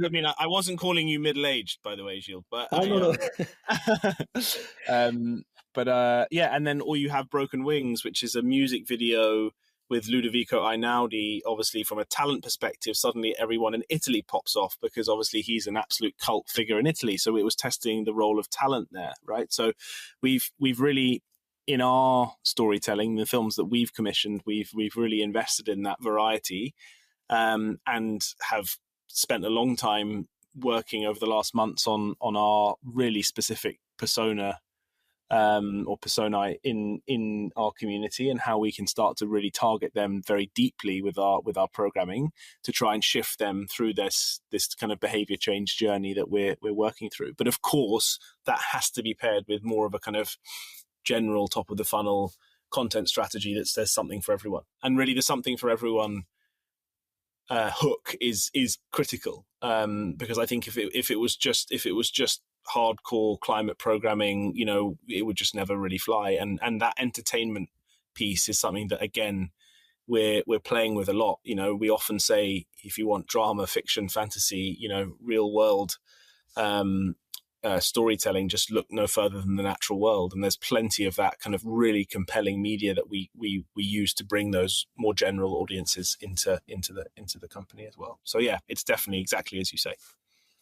Speaker 1: mean, I wasn't calling you middle-aged, by the way, Gilles. But
Speaker 2: no.
Speaker 1: And then or you have Broken Wings, which is a music video with Ludovico Einaudi. Obviously, from a talent perspective, suddenly everyone in Italy pops off because obviously he's an absolute cult figure in Italy. So it was testing the role of talent there, right? So we've really, in our storytelling, the films that we've commissioned, we've really invested in that variety, and have spent a long time working over the last months on our really specific persona or personae in our community, and how we can start to really target them very deeply with our programming to try and shift them through this kind of behavior change journey that we're working through. But of course, that has to be paired with more of a kind of general top of the funnel content strategy that says something for everyone. And really the something for everyone hook is critical, because I think if it was just hardcore climate programming, it would just never really fly. And that entertainment piece is something that, again, we're playing with a lot. We often say, if you want drama, fiction, fantasy, real world storytelling, just look no further than the natural world. And there's plenty of that kind of really compelling media that we use to bring those more general audiences into the company as well. So yeah, it's definitely exactly as you say.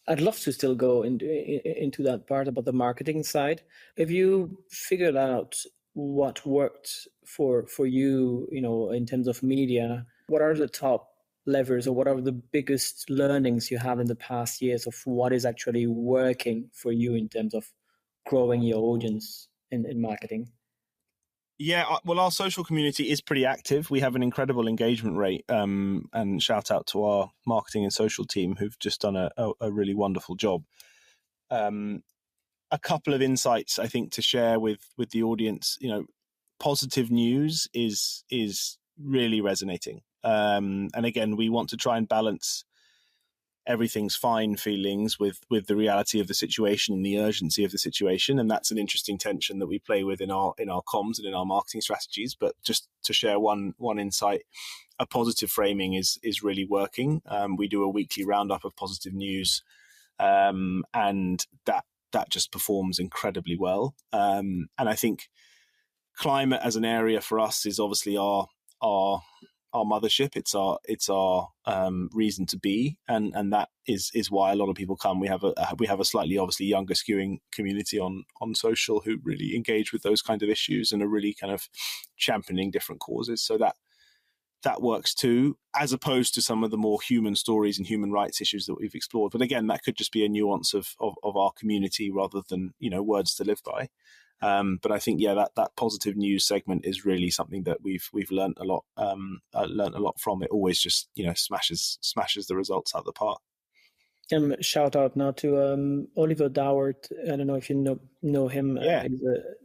Speaker 2: I'd love to still go into that part about the marketing side. Have you figured out what worked for you, in terms of media? What are the top levers, or what are the biggest learnings you have in the past years of what is actually working for you in terms of growing your audience in marketing?
Speaker 1: Yeah, well, our social community is pretty active. We have an incredible engagement rate, and shout out to our marketing and social team who've just done a really wonderful job. A couple of insights, I think, to share with the audience. Positive news is really resonating. And again, we want to try and balance everything's fine feelings with the reality of the situation and the urgency of the situation. And that's an interesting tension that we play with in our comms and in our marketing strategies. But just to share one insight, a positive framing is really working. We do a weekly roundup of positive news, and that just performs incredibly well. And I think climate as an area for us is obviously our mothership. It's our reason to be, and that is why a lot of people come. We have a slightly obviously younger skewing community on social who really engage with those kind of issues and are really kind of championing different causes. So that works too, as opposed to some of the more human stories and human rights issues that we've explored. But again, that could just be a nuance of our community rather than words to live by. But I think that positive news segment is really something that we've learned a lot from. It always just smashes the results out of the park.
Speaker 2: Shout out now to Oliver Dowart. I don't know if you know him.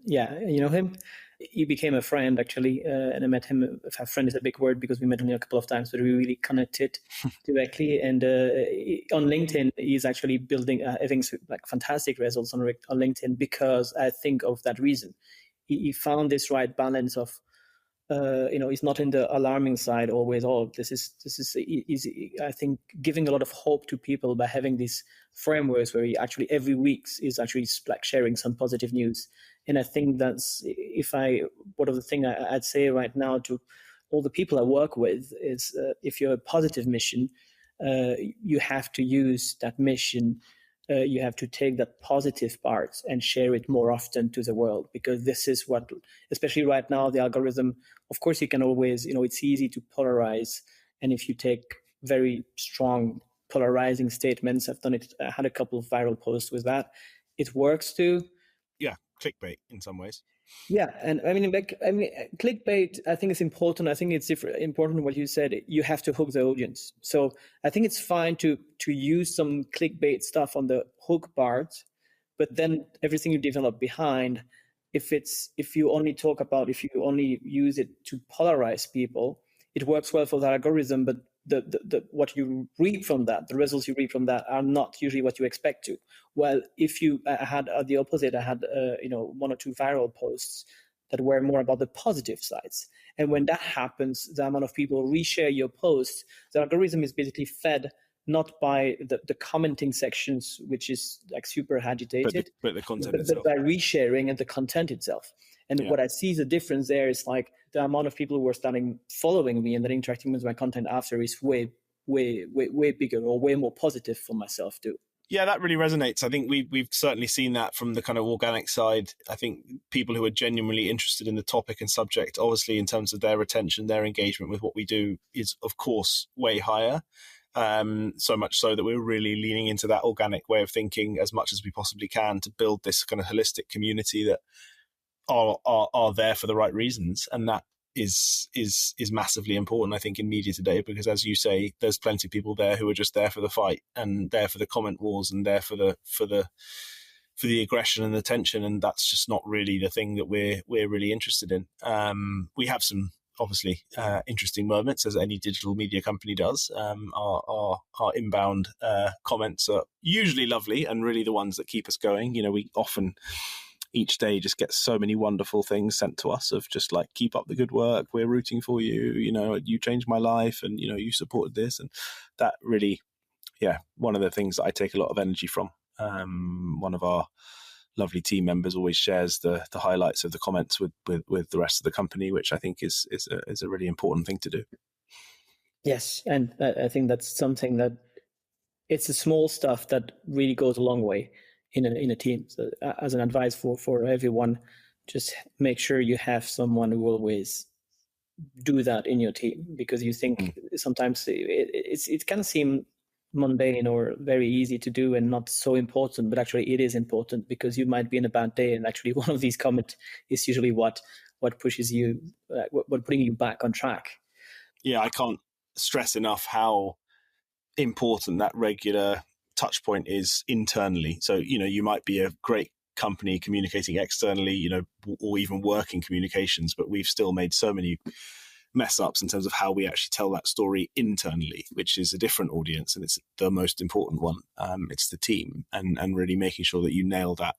Speaker 2: You know him. He became a friend actually, and I met him. A friend is a big word because we met only a couple of times, but we really connected directly. And on LinkedIn, he's actually building, I think, like fantastic results on LinkedIn because I think of that reason. He found this right balance of, he's not in the alarming side always. This is I think giving a lot of hope to people by having these frameworks where he actually every week is actually like sharing some positive news. And I think that's one of the things I'd say right now to all the people I work with is if you're a positive mission, you have to use that mission you have to take that positive part and share it more often to the world, because this is what, especially right now, the algorithm, of course, you can always, it's easy to polarize. And if you take very strong polarizing statements, I had a couple of viral posts with that. It works too.
Speaker 1: Yeah, clickbait in some ways.
Speaker 2: Yeah, and I mean, clickbait, I think it's important. I think it's important what you said. You have to hook the audience. So I think it's fine to use some clickbait stuff on the hook part, but then everything you develop behind, if you only use it to polarize people, it works well for the algorithm, but the what you reap from that, the results you reap from that, are not usually what you expect to. Well, if you had the opposite, I had one or two viral posts that were more about the positive sides, and when that happens, the amount of people reshare your post, the algorithm is basically fed not by the commenting sections, which is like super agitated,
Speaker 1: but the content itself,
Speaker 2: by resharing and the content itself. And what I see the difference there is like the amount of people who are starting following me and then interacting with my content after is way bigger, or way more positive for myself too.
Speaker 1: Yeah, that really resonates. I think we've certainly seen that from the kind of organic side. I think people who are genuinely interested in the topic and subject, obviously in terms of their retention, their engagement with what we do is of course way higher. So much so that we're really leaning into that organic way of thinking as much as we possibly can to build this kind of holistic community that are there for the right reasons. And that is massively important, I think, in media today, because as you say, there's plenty of people there who are just there for the fight and there for the comment wars and there for the aggression and the tension, and that's just not really the thing that we're really interested in. We have some obviously interesting moments, as any digital media company does. Our inbound comments are usually lovely and really the ones that keep us going. We often each day just get so many wonderful things sent to us of just like, keep up the good work, we're rooting for you, you changed my life, and you supported this, and that really, one of the things that I take a lot of energy from. One of our lovely team members always shares the highlights of the comments with the rest of the company, which I think is a really important thing to do. Yes,
Speaker 2: and I think that's something that it's the small stuff that really goes a long way in a team. So as an advice for everyone, just make sure you have someone who will always do that in your team, because you think sometimes it can seem mundane or very easy to do and not so important, but actually it is important, because you might be in a bad day and actually one of these comments is usually what pushes you, what putting you back on track.
Speaker 1: Yeah, I can't stress enough how important that regular touch point is internally. So, you might be a great company communicating externally, or even working communications, but we've still made so many mess ups in terms of how we actually tell that story internally, which is a different audience, and it's the most important one. It's the team, and really making sure that you nail that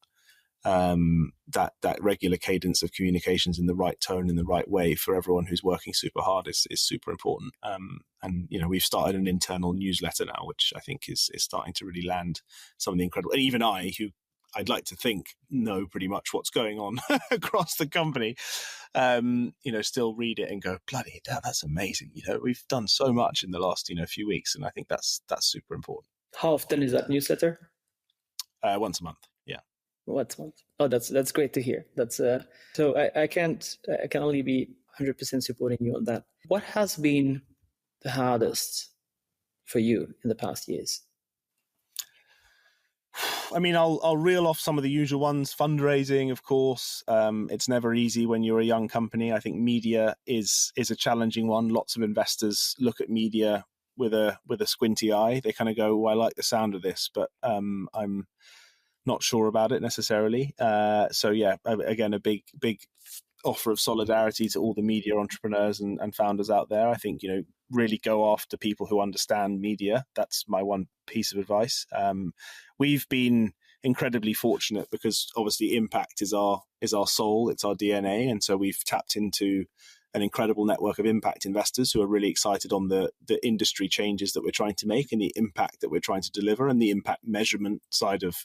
Speaker 1: regular cadence of communications in the right tone, in the right way for everyone who's working super hard is super important. And we've started an internal newsletter now, which I think is starting to really land some of the incredible, and even who I'd like to think know pretty much what's going on across the company, still read it and go, bloody hell, that's amazing. We've done so much in the last, few weeks. And I think that's super important.
Speaker 2: How often is that newsletter?
Speaker 1: Once a month. Yeah.
Speaker 2: Once a month. Oh, that's great to hear. That's so I can only be 100% supporting you on that. What has been the hardest for you in the past years?
Speaker 1: I mean, I'll reel off some of the usual ones. Fundraising, of course. It's never easy when you're a young company. I think media is a challenging one. Lots of investors look at media with a squinty eye. They kind of go, "Oh, I like the sound of this, but I'm not sure about it necessarily." So yeah, again, a big offer of solidarity to all the media entrepreneurs and founders out there. I think, really go after people who understand media. That's my one piece of advice. We've been incredibly fortunate because obviously impact is our soul, it's our DNA. And so we've tapped into an incredible network of impact investors who are really excited on the industry changes that we're trying to make and the impact that we're trying to deliver and the impact measurement side of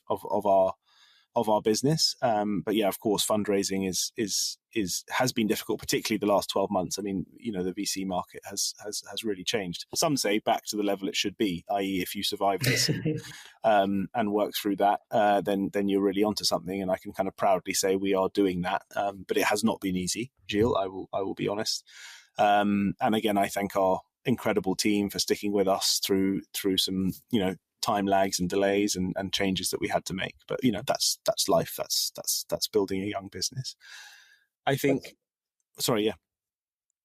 Speaker 1: of our business. But yeah, of course, fundraising has been difficult, particularly the last 12 months. I mean, the VC market has really changed. Some say back to the level it should be, i.e., if you survive this and work through that, then you're really onto something. And I can kind of proudly say we are doing that. But it has not been easy, Gilles. I will be honest. And again, I thank our incredible team for sticking with us through some time lags and delays and changes that we had to make. But that's life. That's building a young business. I think.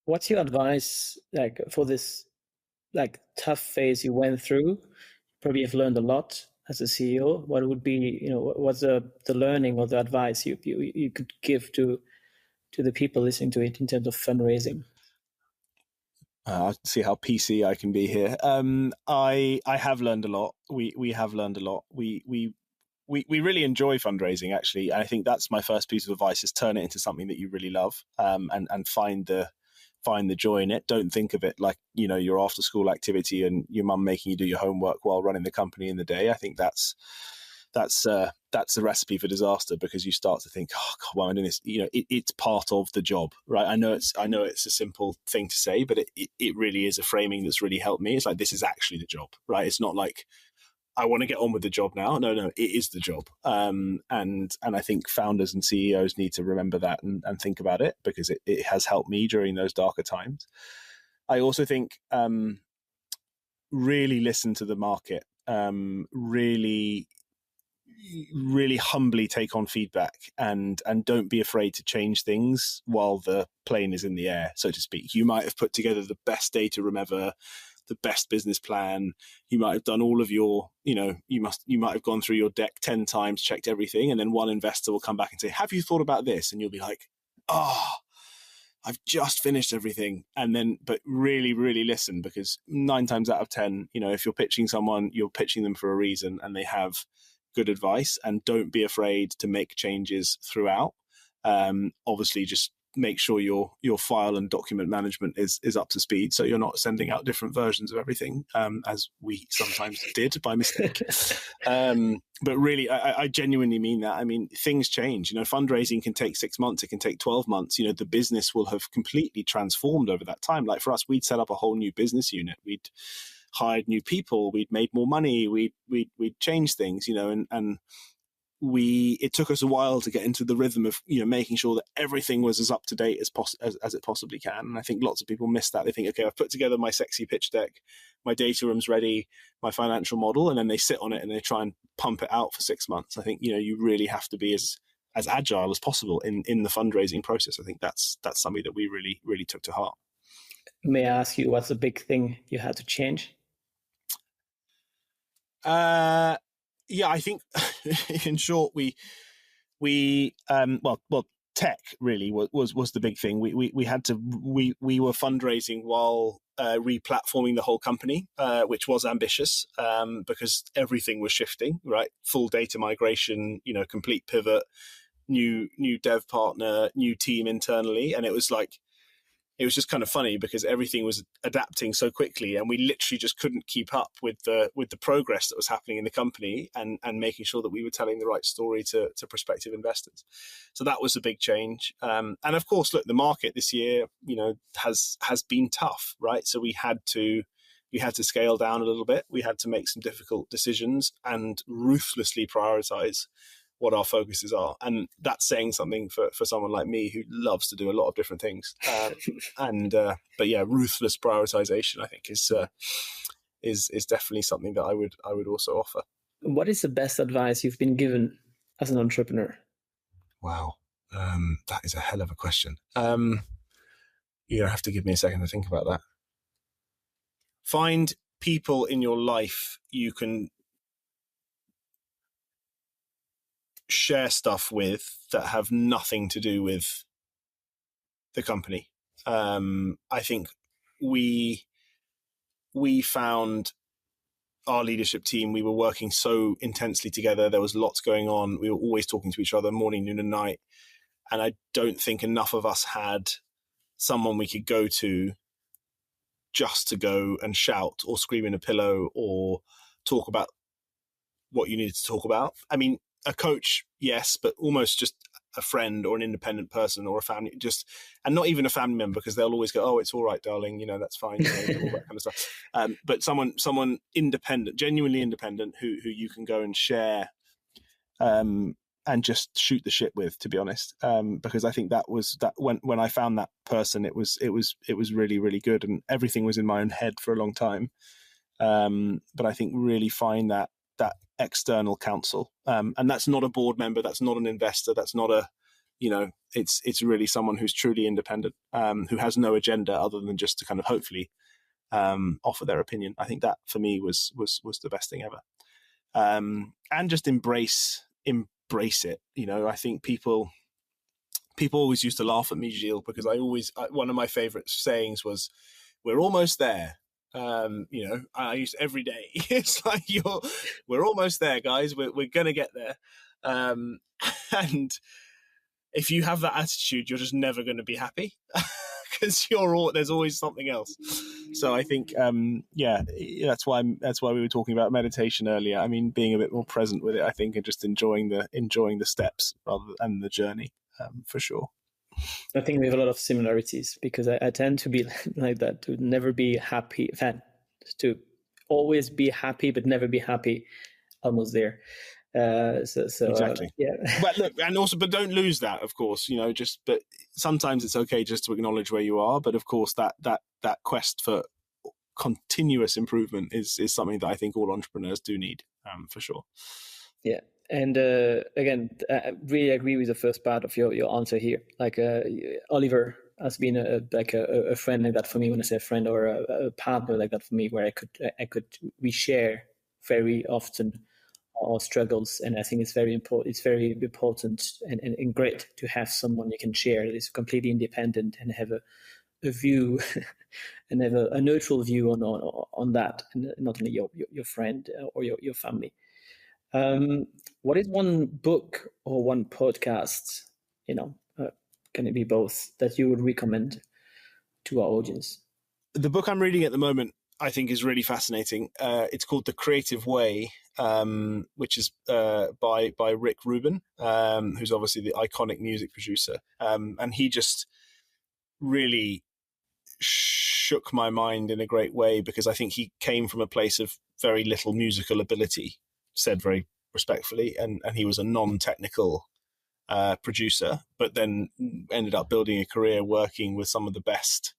Speaker 2: What's your advice for this tough phase you went through? Probably have learned a lot as a CEO. What would be what's the learning or the advice you could give to the people listening to it in terms of fundraising?
Speaker 1: I'll see how PC I can be here. I have learned a lot. We have learned a lot. We really enjoy fundraising, actually. And I think that's my first piece of advice: is turn it into something that you really love, and find the joy in it. Don't think of it like your after school activity and your mum making you do your homework while running the company in the day. I think that's a recipe for disaster, because you start to think, oh God, why am I doing this? It's part of the job, right? I know it's a simple thing to say, but it really is a framing that's really helped me. It's like, this is actually the job, right? It's not like I want to get on with the job now. No, it is the job. And I think founders and CEOs need to remember that and think about it, because it has helped me during those darker times. I also think really listen to the market, really humbly take on feedback, and don't be afraid to change things while the plane is in the air, so to speak. You might have put together the best data room ever, the best business plan. You might have done all of your, you might have gone through your deck 10 times, checked everything, and then one investor will come back and say, have you thought about this? And you'll be like, I've just finished everything. And then, but really, really listen, because 9 times out of 10, if you're pitching someone, you're pitching them for a reason, and they have good advice. And don't be afraid to make changes throughout. Obviously, just make sure your file and document management is up to speed, so you're not sending out different versions of everything, as we sometimes did by mistake. But really, I genuinely mean that. I mean, things change. Fundraising can take 6 months. It can take 12 months. The business will have completely transformed over that time. Like for us, we'd set up a whole new business unit. We'd hired new people. We'd made more money. We'd changed things, and it took us a while to get into the rhythm of making sure that everything was as up to date as it possibly can. And I think lots of people miss that. They think, okay, I've put together my sexy pitch deck, my data room's ready, my financial model, and then they sit on it and they try and pump it out for 6 months. I think you really have to be as agile as possible in the fundraising process. I think that's something that we really, really took to heart.
Speaker 2: May I ask you, what's the big thing you had to change?
Speaker 1: Yeah, I think in short, tech really was the big thing. We were fundraising while re-platforming the whole company, which was ambitious, because everything was shifting, right? Full data migration, complete pivot, new dev partner, new team internally. And it was just kind of funny, because everything was adapting so quickly, and we literally just couldn't keep up with the progress that was happening in the company, and making sure that we were telling the right story to prospective investors. So that was a big change. And of course, look, the market this year, has been tough, right? So we had to scale down a little bit. We had to make some difficult decisions and ruthlessly prioritize what our focuses are. And that's saying something for someone like me who loves to do a lot of different things. But yeah, ruthless prioritization, I think, is definitely something that I would also offer.
Speaker 2: What is the best advice you've been given as an entrepreneur?
Speaker 1: Wow. That is a hell of a question. You have to give me a second to think about that. Find people in your life you can share stuff with that have nothing to do with the company. I think we found our leadership team, we were working so intensely together. There was lots going on. We were always talking to each other morning, noon and night. And I don't think enough of us had someone we could go to just to go and shout or scream in a pillow or talk about what you needed to talk about. I mean, a coach, yes, but almost just a friend or an independent person or a family, and not even a family member, because they'll always go, "Oh, it's all right, darling, that's fine," all that kind of stuff. But someone independent, genuinely independent, who you can go and share, and just shoot the shit with, to be honest. Because I think that when I found that person, it was really, really good, and everything was in my own head for a long time. But I think really find that external counsel, and that's not a board member, that's not an investor, that's not it's really someone who's truly independent, who has no agenda other than just to kind of hopefully offer their opinion. I think that for me was the best thing ever. And just embrace it. I think people always used to laugh at me, Gilles, because one of my favorite sayings was, "We're almost there." I use every day. It's like we're almost there, guys. We're gonna get there. And if you have that attitude, you're just never going to be happy, because there's always something else. So I think, that's why we were talking about meditation earlier. I mean, being a bit more present with it, I think, and just enjoying the steps rather than the journey, for sure.
Speaker 2: I think we have a lot of similarities, because I tend to be like that, to never be happy, to always be happy but never be happy, almost there.
Speaker 1: Exactly.
Speaker 2: Yeah.
Speaker 1: But look, but don't lose that, of course. But sometimes it's okay just to acknowledge where you are. But of course, that quest for continuous improvement is something that I think all entrepreneurs do need, for sure.
Speaker 2: Yeah. And again, I really agree with the first part of your answer here. Like Oliver has been a friend like that for me. When I say a friend, or a partner like that for me, where we share very often our struggles, and I think it's very important. It's very important and great to have someone you can share that is completely independent and have a view and have a neutral view on that, and not only your friend or your family. What is one book or one podcast, can it be both, that you would recommend to our audience?
Speaker 1: The book I'm reading at the moment, I think, is really fascinating. It's called The Creative Way, which is by Rick Rubin, who's obviously the iconic music producer. And he just really shook my mind in a great way, because I think he came from a place of very little musical ability, said very respectfully, and he was a non-technical producer, but then ended up building a career working with some of the best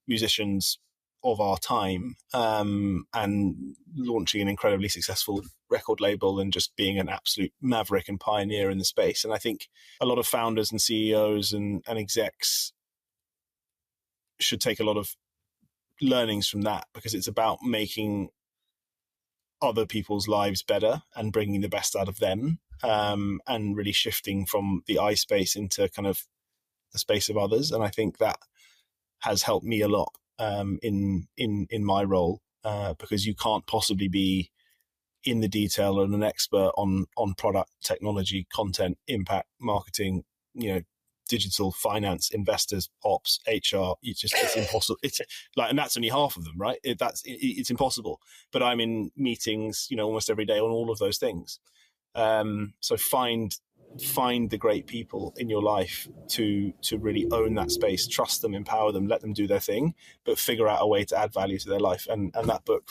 Speaker 1: musicians of our time, and launching an incredibly successful record label, and just being an absolute maverick and pioneer in the space. And I think a lot of founders and CEOs and execs should take a lot of learnings from that, because it's about making other people's lives better and bringing the best out of them, and really shifting from the I space into kind of the space of others. And I think that has helped me a lot in my role, because you can't possibly be in the detail and an expert on product, technology, content, impact, marketing, digital, finance, investors, ops, HR. It's impossible. It's like, and that's only half of them, right? It's impossible. But I'm in meetings, almost every day on all of those things. So find the great people in your life to really own that space, trust them, empower them, let them do their thing, but figure out a way to add value to their life. And that book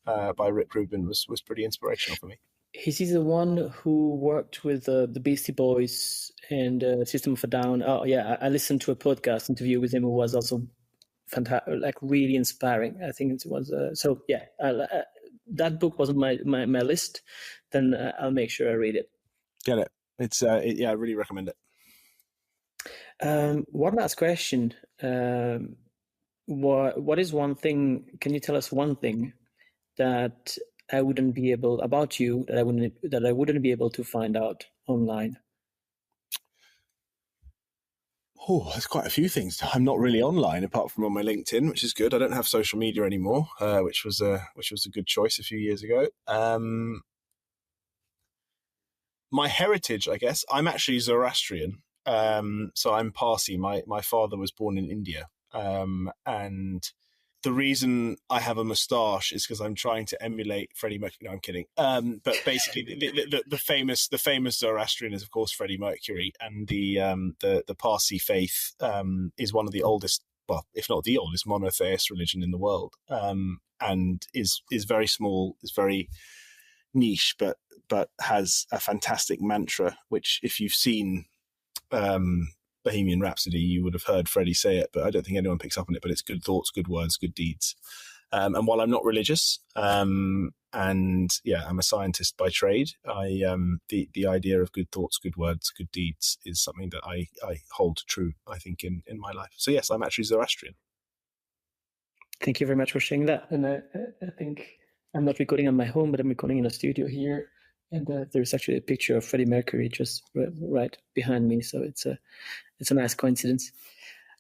Speaker 1: by Rick Rubin was pretty inspirational for me.
Speaker 2: Is he the one who worked with the Beastie Boys and System of a Down? Oh yeah, I listened to a podcast interview with him who was also fantastic, like really inspiring. I think it was so yeah. That book wasn't my list. Then I'll make sure I read it.
Speaker 1: Get it. It's I really recommend
Speaker 2: it. One last question. What is one thing? Can you tell us one thing that I wouldn't be able about you that I wouldn't be able to find out online?
Speaker 1: Oh, there's quite a few things. I'm not really online apart from on my LinkedIn, which is good. I don't have social media anymore, which was a good choice a few years ago. My heritage, I guess, I'm actually Zoroastrian. So I'm Parsi. My father was born in India. And the reason I have a moustache is because I'm trying to emulate Freddie Mercury. No, I'm kidding. But basically, the famous Zoroastrian is, of course, Freddie Mercury, and the Parsi faith is one of the oldest, well, if not the oldest, monotheist religion in the world, and is very small, is very niche, but has a fantastic mantra, which if you've seen Bohemian Rhapsody, you would have heard Freddie say it, but I don't think anyone picks up on it. But it's good thoughts, good words, good deeds. And while I'm not religious, and yeah, I'm a scientist by trade, the idea of good thoughts, good words, good deeds is something that I hold true, I think, in my life. So yes, I'm actually Zoroastrian.
Speaker 2: Thank you very much for sharing that. And I think I'm not recording on my home, but I'm recording in a studio here. And there's actually a picture of Freddie Mercury just right behind me. So it's a nice coincidence.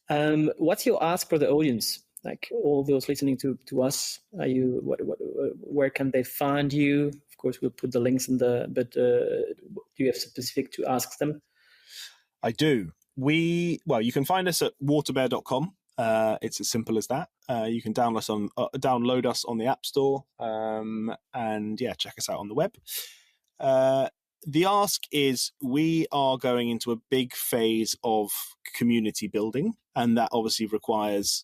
Speaker 2: What's your ask for the audience? Like all those listening to us, where can they find you? Of course, we'll put the links in but do you have specific to ask them?
Speaker 1: I do. You can find us at waterbear.com. It's as simple as that. You can download us on the App Store, and yeah, check us out on the web. The ask is, we are going into a big phase of community building, and that obviously requires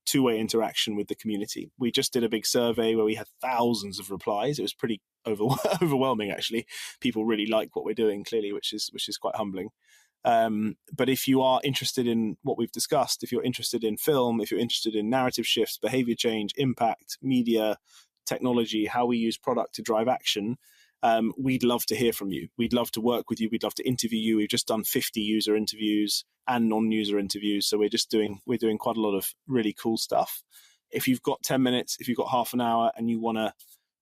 Speaker 1: two-way interaction with the community. We just did a big survey where we had thousands of replies. It was pretty overwhelming, actually. People really like what we're doing, clearly, which is quite humbling. But if you are interested in what we've discussed, if you're interested in film, if you're interested in narrative shifts, behavior change, impact, media, technology, how we use product to drive action, we'd love to hear from you. We'd love to work with you. We'd love to interview you. We've just done 50 user interviews and non-user interviews. So we're doing quite a lot of really cool stuff. If you've got 10 minutes, if you've got half an hour, and you want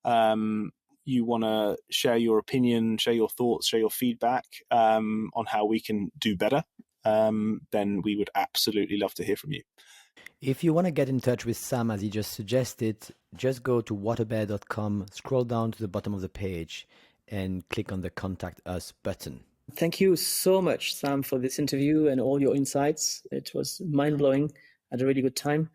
Speaker 1: to share your opinion, share your thoughts, share your feedback on how we can do better, then we would absolutely love to hear from you.
Speaker 4: If you want to get in touch with Sam, as he just suggested, just go to waterbear.com, scroll down to the bottom of the page, and click on the Contact Us button.
Speaker 2: Thank you so much, Sam, for this interview and all your insights. It was mind-blowing. I had a really good time.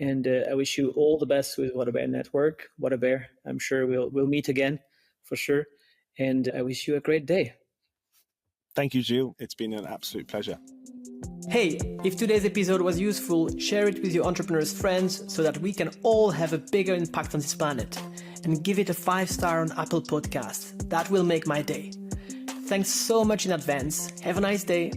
Speaker 2: And I wish you all the best with WaterBear Network. WaterBear, I'm sure we'll meet again, for sure. And I wish you a great day.
Speaker 1: Thank you, Gilles. It's been an absolute pleasure.
Speaker 3: Hey, if today's episode was useful, share it with your entrepreneurs' friends so that we can all have a bigger impact on this planet. And give it a 5-star on Apple Podcasts. That will make my day. Thanks so much in advance. Have a nice day.